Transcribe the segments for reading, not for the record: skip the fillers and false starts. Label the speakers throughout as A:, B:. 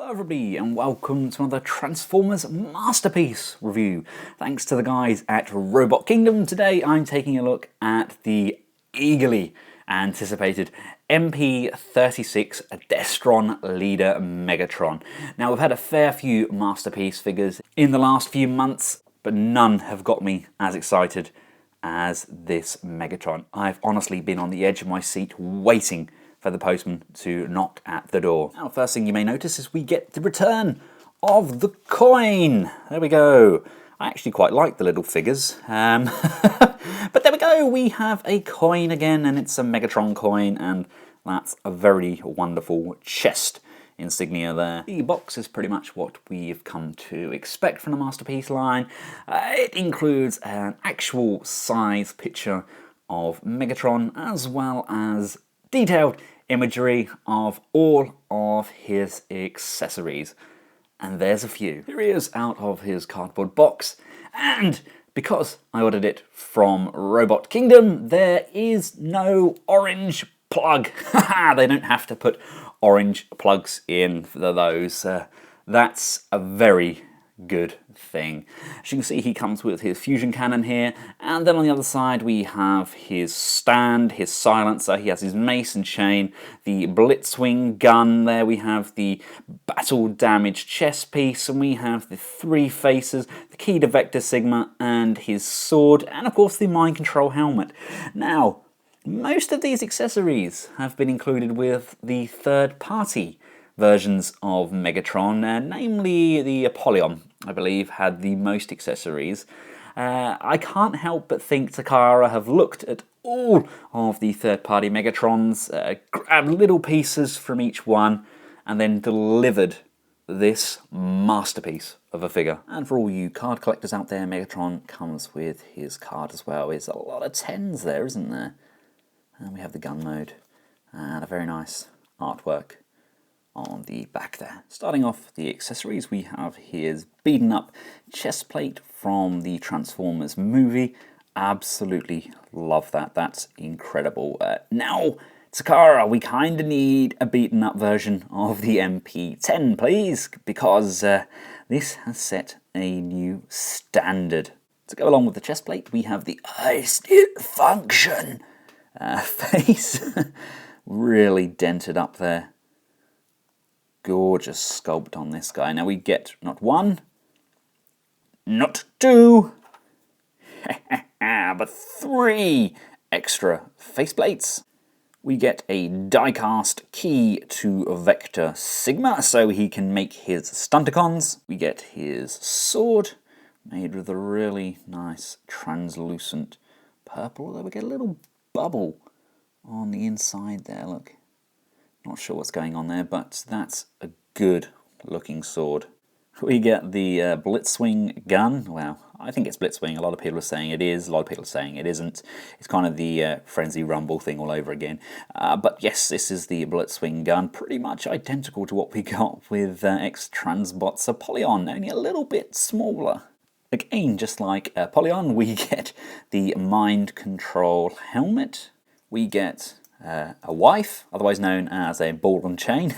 A: Hello everybody and welcome to another Transformers Masterpiece review. Thanks to the guys at Robot Kingdom. Today I'm taking a look at the eagerly anticipated MP36 Destron Leader Megatron. Now we've had a fair few Masterpiece figures in the last few months, but none have got me as excited as this Megatron. I've honestly been on the edge of my seat waiting for the postman to knock at the door. Now, first thing you may notice is we get the return of the coin. There we go. I actually quite like the little figures. But there we go, we have a coin again, and it's a Megatron coin, and that's a very wonderful chest insignia there. The box is pretty much what we've come to expect from the Masterpiece line. It includes an actual size picture of Megatron, as well as detailed imagery of all of his accessories. And there's a few. Here he is out of his cardboard box, and because I ordered it from Robot Kingdom, there is no orange plug. They don't have to put orange plugs in for those. That's a very good thing. As you can see, he comes with his fusion cannon here, and then on the other side we have his stand, his silencer, he has his mace and chain, the blitzwing gun, there we have the battle damage chest piece, and we have the three faces, the key to Vector Sigma, and his sword, and of course the mind control helmet. Now, most of these accessories have been included with the third-party versions of Megatron, namely the Apollyon, I believe, had the most accessories. I can't help but think Takara have looked at all of the third-party Megatrons, grabbed little pieces from each one, and then delivered this masterpiece of a figure. And for all you card collectors out there, Megatron comes with his card as well. There's a lot of 10s there, isn't there? And we have the gun mode, and a very nice artwork on the back there. Starting off the accessories, we have his beaten up chest plate from the Transformers movie. Absolutely love that. That's incredible. Now, Takara, we kind of need a beaten up version of the MP10, please, because this has set a new standard. To go along with the chest plate, we have the I still function face. Really dented up there. Gorgeous sculpt on this guy. Now we get not one, not two, but three extra faceplates. We get a die-cast key to Vector Sigma so he can make his Stunticons. We get his sword, made with a really nice translucent purple, although we get a little bubble on the inside there, look. Not sure what's going on there, but that's a good looking sword. We get the blitzwing gun. Well, I think it's blitzwing. A lot of people are saying it is. A lot of people are saying it isn't. It's kind of the frenzy rumble thing all over again. But yes, this is the blitzwing gun. Pretty much identical to what we got with X-Transbot's Apollyon, only a little bit smaller. Again, just like Apollyon, we get the mind control helmet. We get a wife, otherwise known as a ball and chain.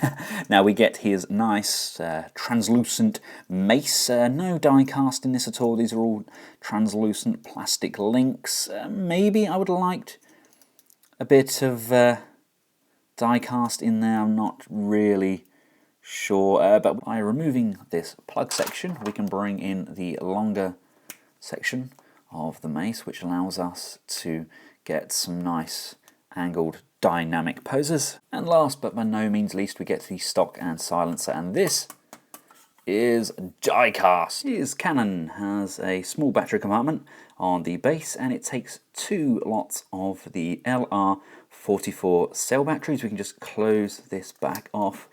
A: Now we get his nice translucent mace. No die cast in this at all. These are all translucent plastic links. Maybe I would have liked a bit of die cast in there. I'm not really sure. But by removing this plug section, we can bring in the longer section of the mace, which allows us to get some nice angled dynamic poses. And last but by no means least, we get the stock and silencer, and this is die-cast. His cannon has a small battery compartment on the base, and it takes two lots of the LR44 cell batteries. We can just close this back off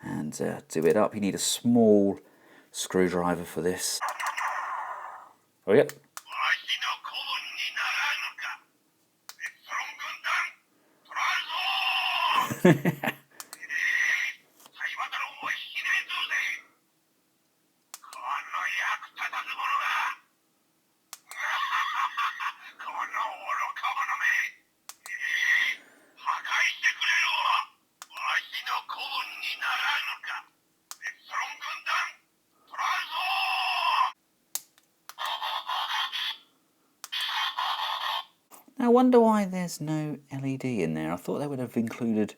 A: and do it up. You need a small screwdriver for this. Oh yeah. Now, I wonder why there's no LED in there. I thought they would have included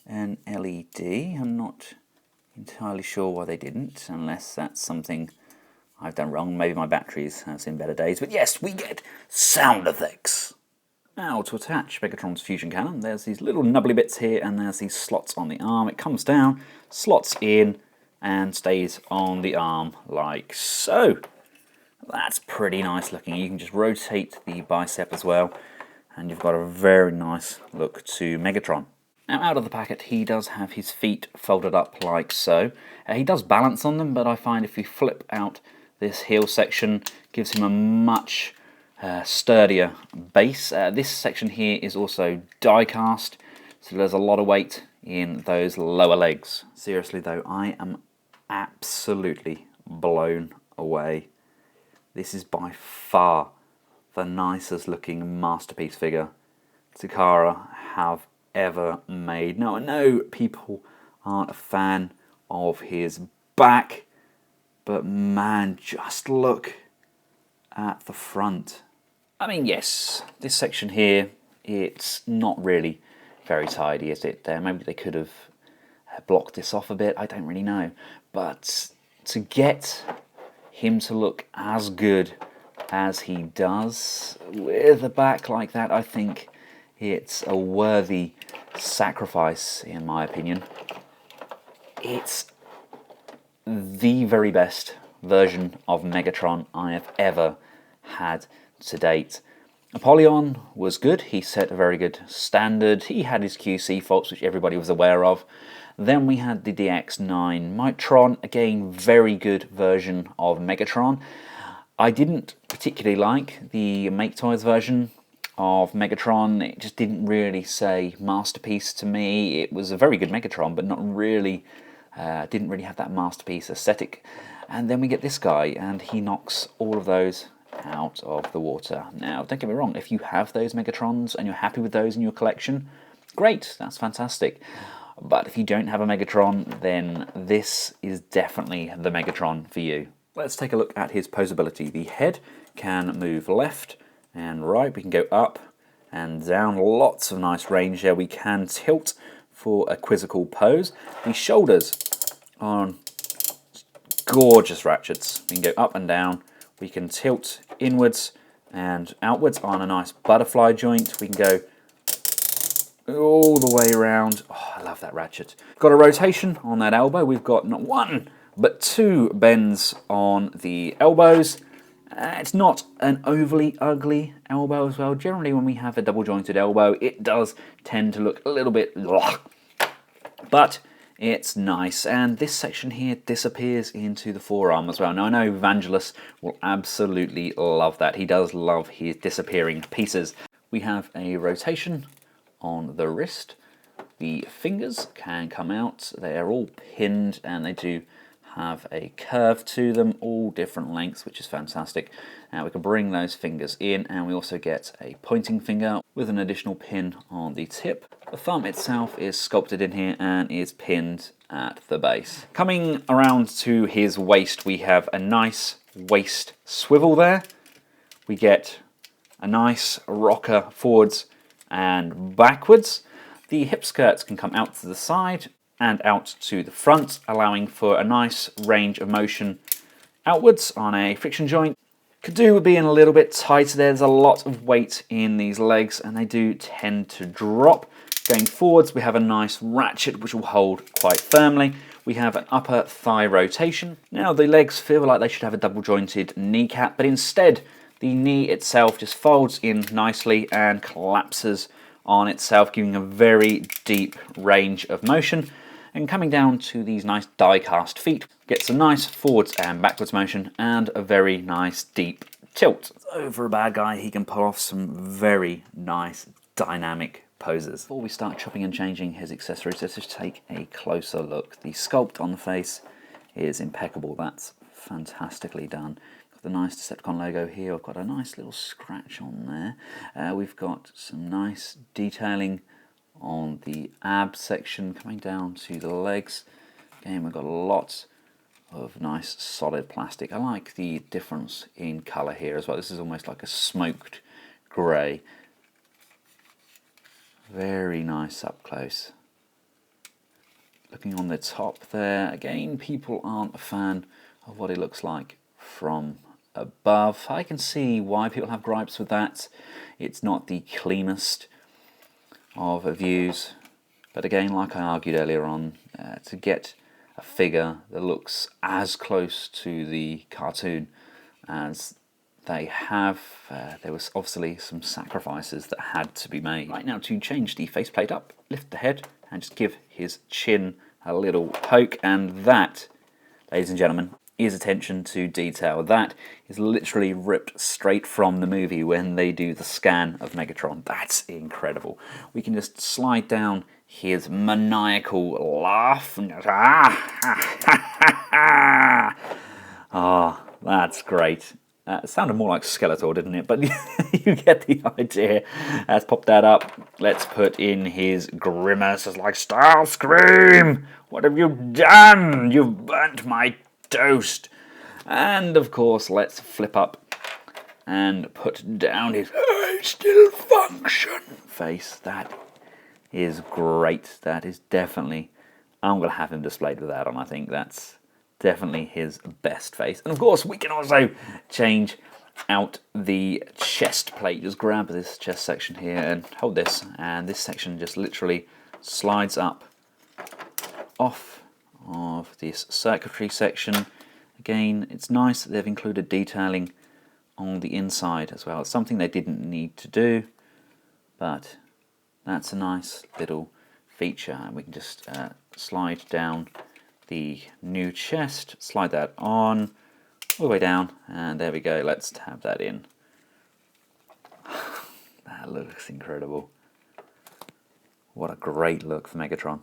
A: an LED. I'm not entirely sure why they didn't, unless that's something I've done wrong. Maybe my batteries have seen better days. But yes, we get sound effects. Now, to attach Megatron's fusion cannon, there's these little nubbly bits here, and there's these slots on the arm. It comes down, slots in, and stays on the arm like so. That's pretty nice looking. You can just rotate the bicep as well, and you've got a very nice look to Megatron. Now, out of the packet, he does have his feet folded up like so. He does balance on them, but I find if you flip out this heel section, gives him a much sturdier base. This section here is also die cast, so there's a lot of weight in those lower legs. Seriously though, I am absolutely blown away. This is by far the nicest looking masterpiece figure Takara have ever made. Now, I know people aren't a fan of his back, but man, just look at the front. I mean, yes, this section here, it's not really very tidy, is it? Maybe they could have blocked this off a bit, I don't really know. But to get him to look as good as he does with a back like that, I think it's a worthy sacrifice, in my opinion. It's the very best version of Megatron I have ever had to date. Apollyon was good. He set a very good standard. He had his QC faults, which everybody was aware of. Then we had the DX9 Megatron, again, very good version of Megatron. I didn't particularly like the Make Toys version of Megatron. It just didn't really say masterpiece to me. It was a very good Megatron, but not really, didn't really have that masterpiece aesthetic. And then we get this guy, and he knocks all of those out of the water. Now, don't get me wrong, if you have those Megatrons and you're happy with those in your collection, great, that's fantastic. But if you don't have a Megatron, then this is definitely the Megatron for you. Let's take a look at his posability. The head can move left and right. We can go up and down. Lots of nice range there. We can tilt for a quizzical pose. The shoulders are gorgeous ratchets. We can go up and down. We can tilt inwards and outwards on a nice butterfly joint. We can go all the way around. Oh, I love that ratchet. Got a rotation on that elbow. We've got not one, but two bends on the elbows. It's not an overly ugly elbow as well. Generally, when we have a double jointed elbow, it does tend to look a little bit, but it's nice. And this section here disappears into the forearm as well. Now, I know Vangelis will absolutely love that. He does love his disappearing pieces. We have a rotation on the wrist. The fingers can come out. They are all pinned and they do have a curve to them, all different lengths, which is fantastic. Now we can bring those fingers in, and we also get a pointing finger with an additional pin on the tip. The thumb itself is sculpted in here and is pinned at the base. Coming around to his waist, we have a nice waist swivel there. We get a nice rocker forwards and backwards. The hip skirts can come out to the side and out to the front, allowing for a nice range of motion outwards on a friction joint. Could do with being a little bit tighter. There's a lot of weight in these legs and they do tend to drop. Going forwards, we have a nice ratchet which will hold quite firmly. We have an upper thigh rotation. Now the legs feel like they should have a double jointed kneecap, but instead the knee itself just folds in nicely and collapses on itself, giving a very deep range of motion. And coming down to these nice die-cast feet, gets a nice forwards and backwards motion and a very nice deep tilt. So for a bad guy, he can pull off some very nice dynamic poses. Before we start chopping and changing his accessories, let's just take a closer look. The sculpt on the face is impeccable. That's fantastically done. Got the nice Decepticon logo here. I've got a nice little scratch on there. We've got some nice detailing on the ab section coming down to the legs. Again, we've got a lot of nice solid plastic. I like the difference in colour here as well. This is almost like a smoked grey. Very nice up close. Looking on the top there, again, people aren't a fan of what it looks like from above. I can see why people have gripes with that. It's not the cleanest of views, but again, like I argued earlier on, to get a figure that looks as close to the cartoon as they have, there was obviously some sacrifices that had to be made. Right, now to change the faceplate up, lift the head and just give his chin a little poke, and that, ladies and gentlemen, is attention to detail. That is literally ripped straight from the movie when they do the scan of Megatron. That's incredible. We can just slide down his maniacal laugh and just, ah, that's great. It sounded more like Skeletor, didn't it? But you get the idea. Let's pop that up. Let's put in his grimace. It's like, Starscream! What have you done? You've burnt my toast. And of course, let's flip up and put down his I still function face. That is great. That is definitely, I'm going to have him displayed with that on. I think that's definitely his best face. And of course, we can also change out the chest plate. Just grab this chest section here and hold this, and this section just literally slides up off of this circuitry section. Again, it's nice that they've included detailing on the inside as well. It's something they didn't need to do, but that's a nice little feature. And we can just slide down the new chest, slide that on, all the way down, and there we go. Let's tab that in. That looks incredible. What a great look for Megatron.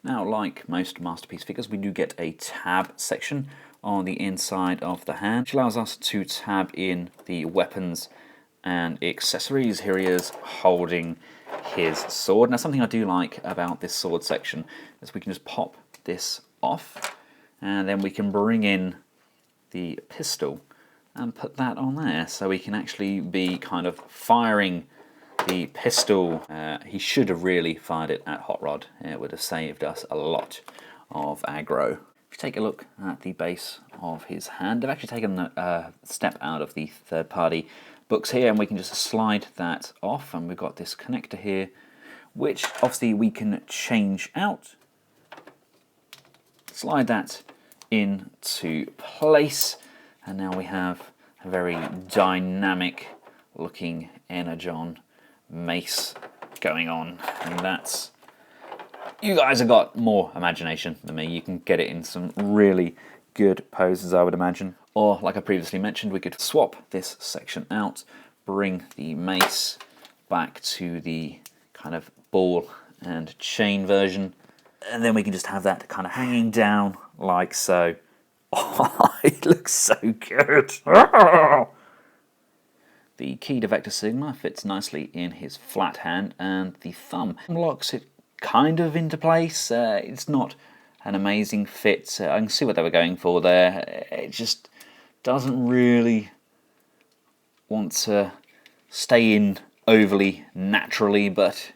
A: Now, like most Masterpiece figures, we do get a tab section on the inside of the hand, which allows us to tab in the weapons and accessories. Here he is holding his sword. Now, something I do like about this sword section is we can just pop this off, and then we can bring in the pistol and put that on there, so we can actually be kind of firing the pistol. He should have really fired it at Hot Rod. It would have saved us a lot of aggro. If you take a look at the base of his hand, they've actually taken a step out of the third-party books here, and we can just slide that off, and we've got this connector here, which obviously we can change out. Slide that into place, and now we have a very dynamic looking Energon mace going on, and that's, you guys have got more imagination than me. You can get it in some really good poses, I would imagine. Or, like I previously mentioned, we could swap this section out, bring the mace back to the kind of ball and chain version, and then we can just have that kind of hanging down like so. Oh, it looks so good. The key to Vector Sigma fits nicely in his flat hand, and the thumb locks it kind of into place. It's not an amazing fit. I can see what they were going for there. It just doesn't really want to stay in overly naturally, but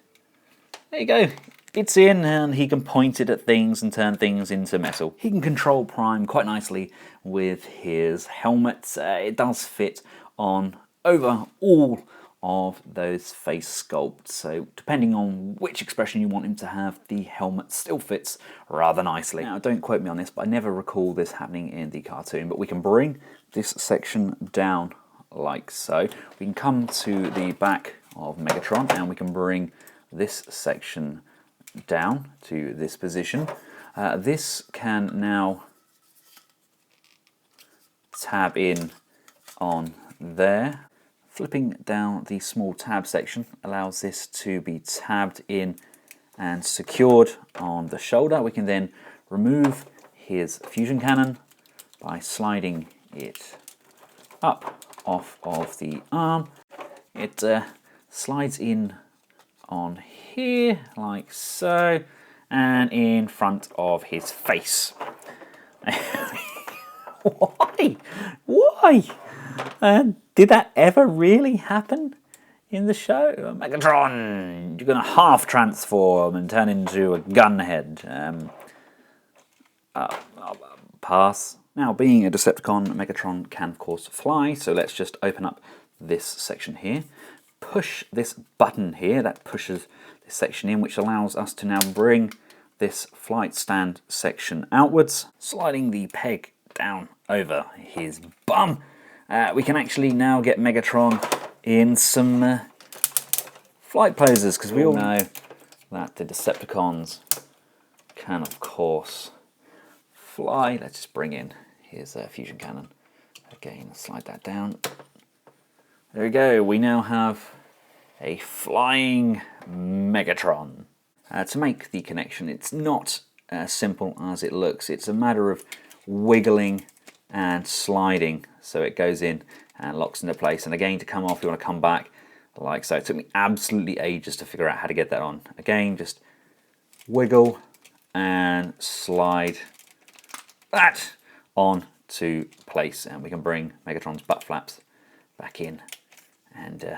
A: there you go. It's in, and he can point it at things and turn things into metal. He can control Prime quite nicely with his helmet. It does fit on over all of those face sculpts, so depending on which expression you want him to have, the helmet still fits rather nicely. Now, don't quote me on this, but I never recall this happening in the cartoon, but we can bring this section down like so. We can come to the back of Megatron, and we can bring this section down to this position. This can now tab in on there. Flipping down the small tab section allows this to be tabbed in and secured on the shoulder. We can then remove his fusion cannon by sliding it up off of the arm. It slides in on here like so, and in front of his face. Why? Did that ever really happen in the show. Megatron, you're going to half transform and turn into a gunhead. Pass. Now, being a Decepticon, Megatron can of course fly, so let's just open up this section here. Push this button here, that pushes this section in, which allows us to now bring this flight stand section outwards, sliding the peg down over his bum. We can actually now get Megatron in some flight poses, because we all know that the Decepticons can of course fly. Let's just bring in his fusion cannon. Again, slide that down. There we go, we now have a flying Megatron. To make the connection, it's not as simple as it looks. It's a matter of wiggling and sliding so it goes in and locks into place. And again, to come off, you want to come back like so. It took me absolutely ages to figure out how to get that on. Again, just wiggle and slide that on to place, and we can bring Megatron's butt flaps back in and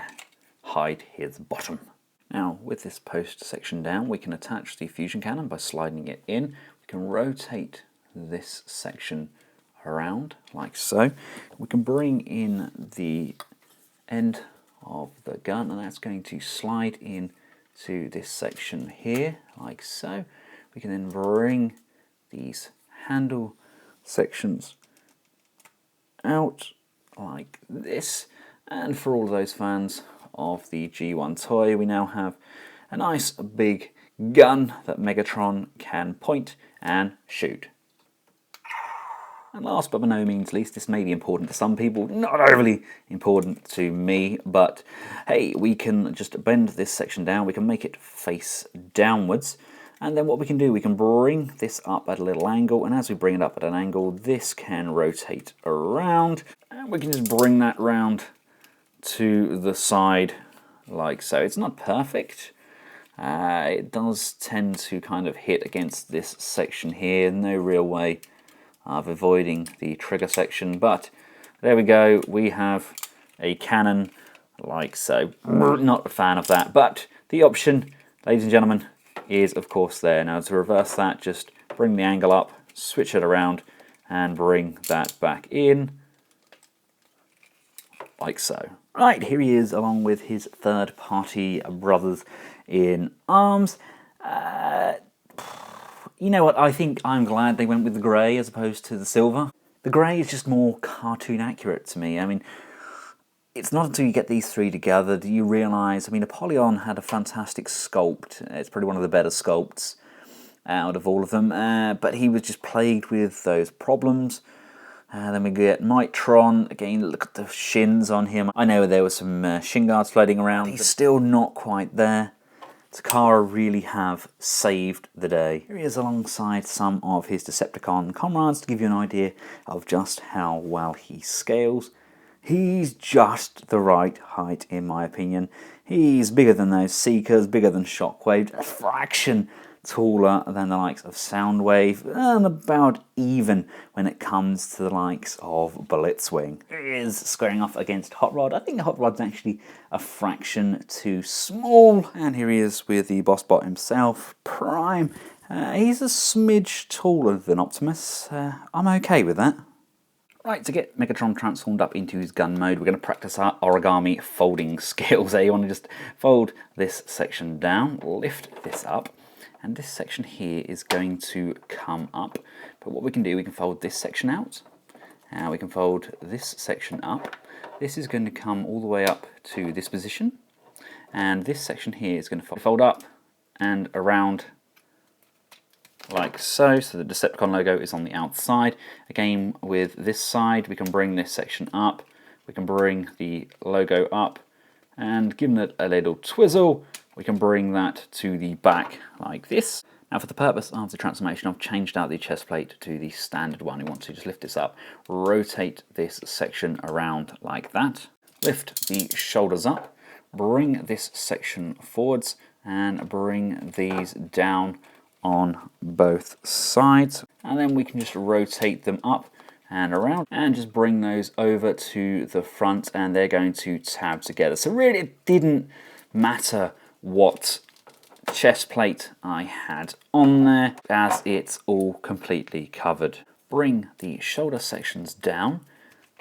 A: hide his bottom. Now, with this post section down, we can attach the fusion cannon by sliding it in. We can rotate this section around like so. We can bring in the end of the gun, and that's going to slide in to this section here like so. We can then bring these handle sections out like this, and for all of those fans of the G1 toy, we now have a nice big gun that Megatron can point and shoot. And last but by no means least, this may be important to some people, not overly important to me, but hey, we can just bend this section down, we can make it face downwards, and then what we can do, we can bring this up at a little angle, and as we bring it up at an angle, this can rotate around, and we can just bring that round to the side like so. It's not perfect. It does tend to kind of hit against this section here. No real way of avoiding the trigger section, but there we go. We have a cannon like so. Not a fan of that, but the option, ladies and gentlemen, is of course there. Now to reverse that, just bring the angle up, switch it around, and bring that back in like so. Right, here he is along with his third-party brothers in arms. You know what, I think I'm glad they went with the grey as opposed to the silver. The grey is just more cartoon accurate to me. I mean, it's not until you get these three together do you realise, I mean, Apollyon had a fantastic sculpt. It's probably one of the better sculpts out of all of them, but he was just plagued with those problems. Then we get Megatron. Again, look at the shins on him. I know there were some shin guards floating around. He's still not quite there. Takara really have saved the day. Here he is alongside some of his Decepticon comrades to give you an idea of just how well he scales. He's just the right height in my opinion. He's bigger than those Seekers, bigger than Shockwave, a fraction taller than the likes of Soundwave, and about even when it comes to the likes of Blitzwing. He is squaring off against Hot Rod. I think Hot Rod's actually a fraction too small. And here he is with the boss bot himself, Prime. He's a smidge taller than Optimus. I'm okay with that. Right, to get Megatron transformed up into his gun mode, we're going to practice our origami folding skills. You want to just fold this section down, lift this up, and this section here is going to come up. But what we can do, we can fold this section out, and we can fold this section up. This is going to come all the way up to this position, and this section here is going to fold up and around like so. So the Decepticon logo is on the outside. Again, with this side, we can bring this section up, we can bring the logo up, and giving it a little twizzle, we can bring that to the back like this. Now for the purpose of the transformation, I've changed out the chest plate to the standard one. We want to just lift this up, rotate this section around like that, lift the shoulders up, bring this section forwards, and bring these down on both sides. And then we can just rotate them up and around, and just bring those over to the front, and they're going to tab together. So really it didn't matter what chest plate I had on there, as it's all completely covered. Bring the shoulder sections down,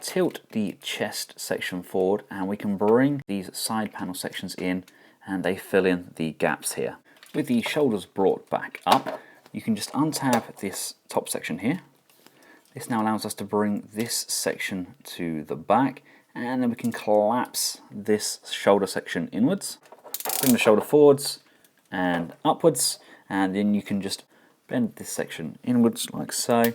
A: tilt the chest section forward, and we can bring these side panel sections in, and they fill in the gaps here. With the shoulders brought back up, you can just untab this top section here. This now allows us to bring this section to the back, and then we can collapse this shoulder section inwards. Bring the shoulder forwards and upwards, and then you can just bend this section inwards like so,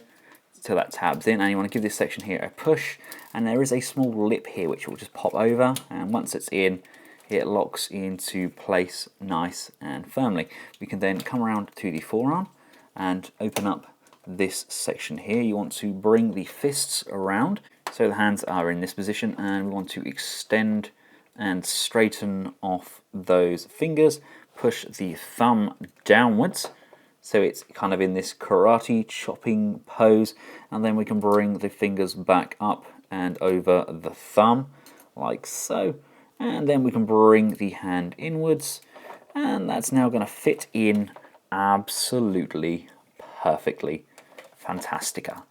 A: till that tabs in, and you want to give this section here a push, and there is a small lip here which will just pop over, and once it's in, it locks into place nice and firmly. We can then come around to the forearm and open up this section here. You want to bring the fists around so the hands are in this position, and we want to extend and straighten off those fingers. Push the thumb downwards so it's kind of in this karate chopping pose, and then we can bring the fingers back up and over the thumb like so, and then we can bring the hand inwards, and that's now going to fit in absolutely perfectly. Fantastica.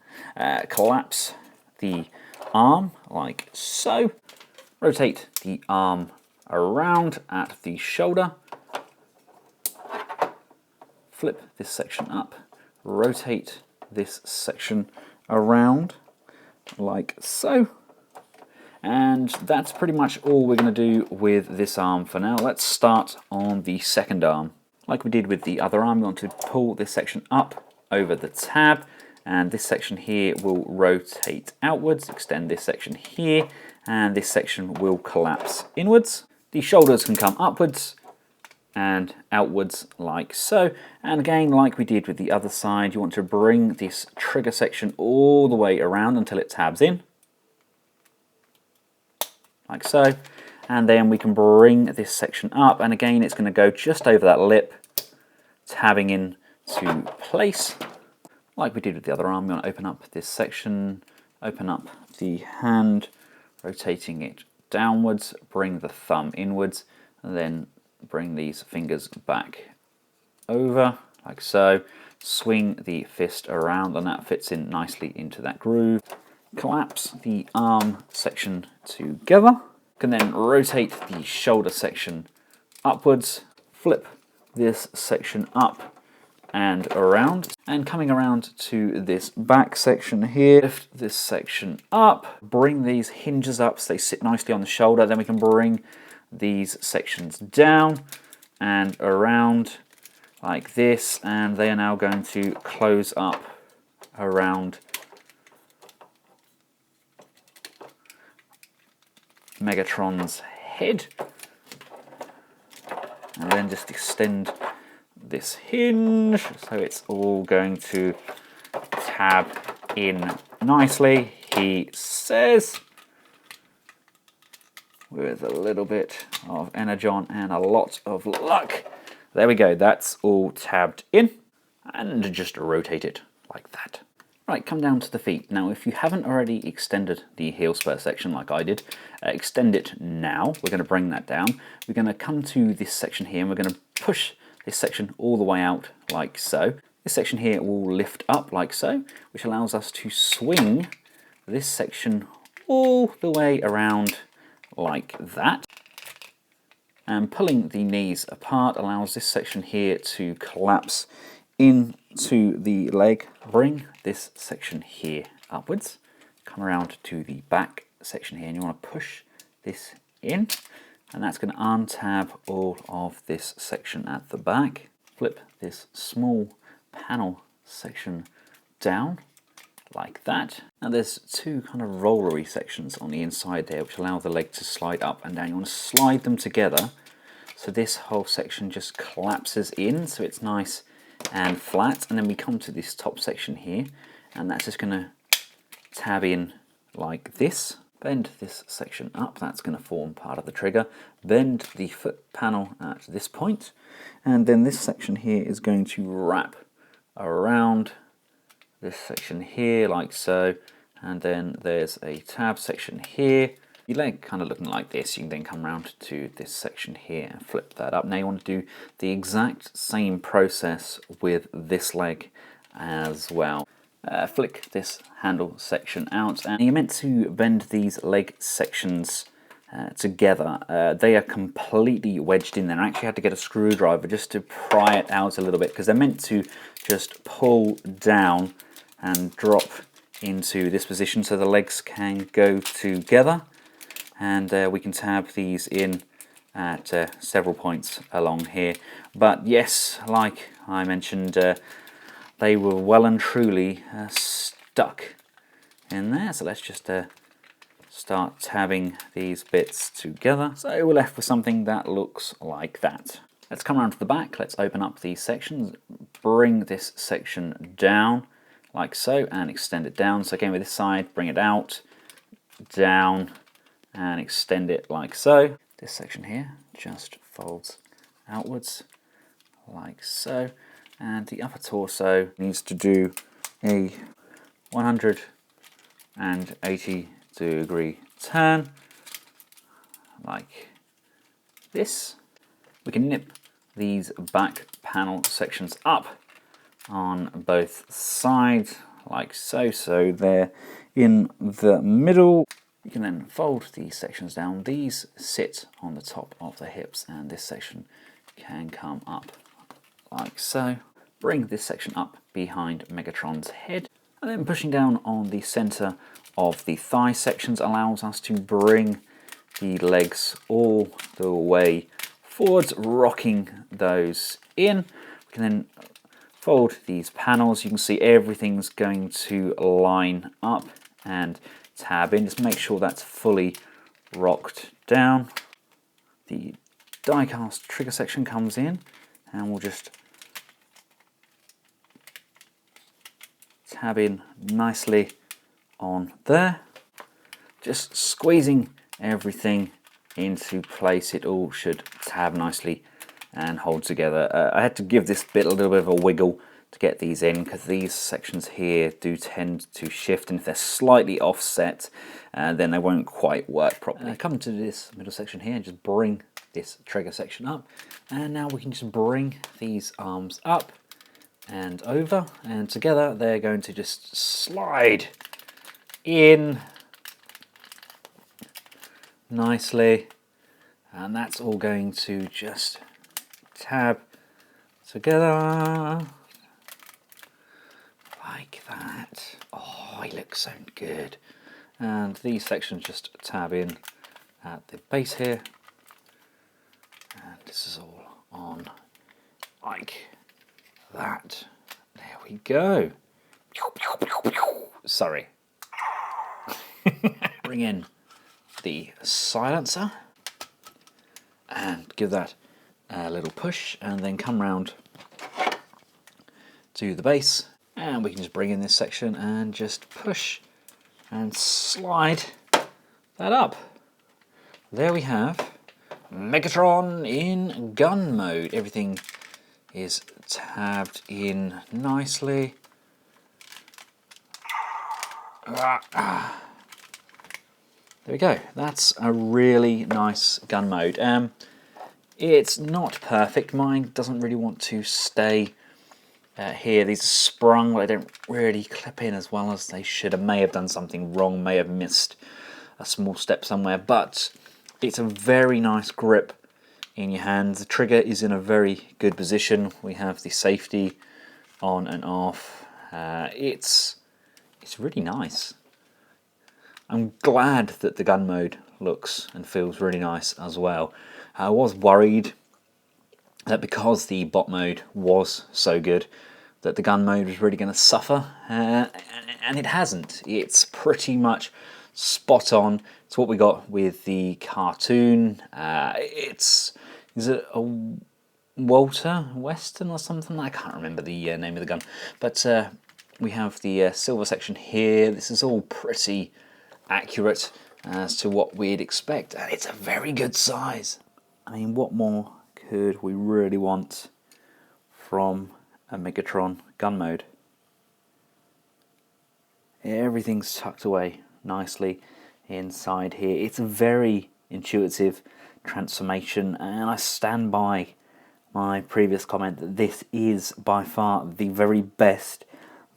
A: Collapse the arm like so, rotate the arm around at the shoulder, flip this section up, rotate this section around like so, and that's pretty much all we're going to do with this arm for now. Let's start on the second arm. Like we did with the other arm, we want to pull this section up over the tab, and this section here will rotate outwards, extend this section here, and this section will collapse inwards. The shoulders can come upwards and outwards like so, and again like we did with the other side, you want to bring this trigger section all the way around until it tabs in like so, and then we can bring this section up, and again it's going to go just over that lip, tabbing in to place. Like we did with the other arm, we want to open up this section, open up the hand, rotating it downwards, bring the thumb inwards, and then bring these fingers back over like so, swing the fist around, and that fits in nicely into that groove. Collapse the arm section together, can then rotate the shoulder section upwards, flip this section up and around, and coming around to this back section here, lift this section up, bring these hinges up so they sit nicely on the shoulder, then we can bring these sections down and around like this, and they are now going to close up around Megatron's head, and then just extend this hinge so it's all going to tab in nicely, he says, with a little bit of energon and a lot of luck. There we go, that's all tabbed in, and just rotate it like that. Right, come down to the feet. Now if you haven't already extended the heel spur section like I did, extend it now. We're going to bring that down. We're going to come to this section here, and we're going to push this section all the way out like so. This section here will lift up like so, which allows us to swing this section all the way around like that, and pulling the knees apart allows this section here to collapse into the leg. Bring this section here upwards, come around to the back section here, and you want to push this in, and that's going to untab all of this section at the back. Flip this small panel section down like that. Now there's two kind of rollery sections on the inside there which allow the leg to slide up and down. You want to slide them together so this whole section just collapses in so it's nice and flat, and then we come to this top section here, and that's just going to tab in like this. Bend this section up, that's going to form part of the trigger. Bend the foot panel at this point, and then this section here is going to wrap around this section here like so, and then there's a tab section here. Your leg kind of looking like this. You can then come around to this section here and flip that up. Now you want to do the exact same process with this leg as well. Flick this handle section out, and you're meant to bend these leg sections together. They are completely wedged in there. I actually had to get a screwdriver just to pry it out a little bit, because they're meant to just pull down and drop into this position so the legs can go together, and we can tab these in at several points along here. But yes, like I mentioned, they were well and truly stuck in there. So let's just start tabbing these bits together. So we're left with something that looks like that. Let's come around to the back. Let's open up these sections, bring this section down like so, and extend it down. So again with this side, bring it out, down, and extend it like so. This section here just folds outwards like so, and the upper torso needs to do a 180-degree turn like this. We can nip these back panel sections up on both sides like so, so they're in the middle. You can then fold these sections down. These sit on the top of the hips, and this section can come up like so. Bring this section up behind Megatron's head, and then pushing down on the center of the thigh sections allows us to bring the legs all the way forwards, rocking those in. We can then fold these panels. You can see everything's going to line up and tab in. Just make sure that's fully rocked down. The die-cast trigger section comes in, and we'll just tab in nicely on there. Just squeezing everything into place. It all should tab nicely and hold together. I had to give this bit a little bit of a wiggle to get these in, because these sections here do tend to shift, and if they're slightly offset, then they won't quite work properly. Come to this middle section here, just bring this trigger section up, and now we can just bring these arms up and over, and together they're going to just slide in nicely, and that's all going to just tab together like that. Oh, he looks so good. And these sections just tab in at the base here, and this is all on like that. There we go. Sorry. Bring in the silencer and give that a little push, and then come round to the base, and we can just bring in this section and just push and slide that up. There we have Megatron in gun mode. Everything is tabbed in nicely. There we go. That's a really nice gun mode. It's not perfect. Mine doesn't really want to stay here. These are sprung, but they don't really clip in as well as they should. I may have done something wrong, may have missed a small step somewhere, but it's a very nice grip in your hands. The trigger is in a very good position. We have the safety on and off. It's really nice. I'm glad that the gun mode looks and feels really nice as well. I was worried that because the bot mode was so good, that the gun mode was really going to suffer, and it hasn't. It's pretty much spot on. It's what we got with the cartoon. Is it a Walter Western or something? I can't remember the name of the gun. But we have the silver section here. This is all pretty accurate as to what we'd expect, and it's a very good size. I mean, what more could we really want from a Megatron gun mode? Everything's tucked away nicely inside here. It's a very intuitive transformation, and I stand by my previous comment that this is by far the very best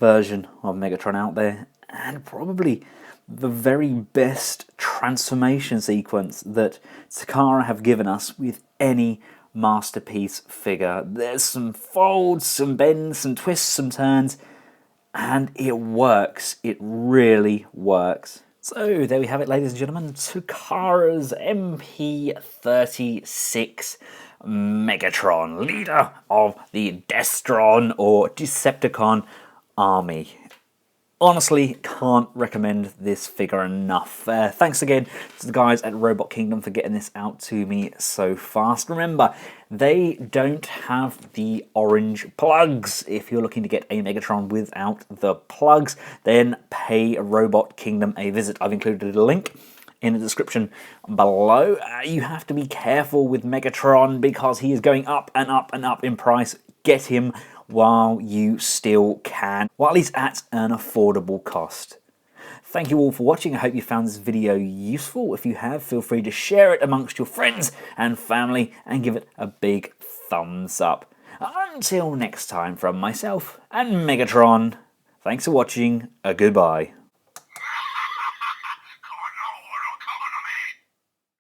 A: version of Megatron out there, and probably the very best transformation sequence that Takara have given us with any masterpiece figure. There's some folds, some bends, some twists, some turns, and it works. It really works. So there we have it, ladies and gentlemen, Takara's MP36 Megatron, leader of the Destron or Decepticon army. Honestly, can't recommend this figure enough. Thanks again to the guys at Robot Kingdom for getting this out to me so fast. Remember, they don't have the orange plugs. If you're looking to get a Megatron without the plugs, then pay Robot Kingdom a visit. I've included a link in the description below. You have to be careful with Megatron because he is going up and up and up in price. Get him while you still can, while he's at an affordable cost. Thank you all for watching. I hope you found this video useful. If you have, feel free to share it amongst your friends and family and give it a big thumbs up. Until next time, from myself and Megatron, thanks for watching. Goodbye.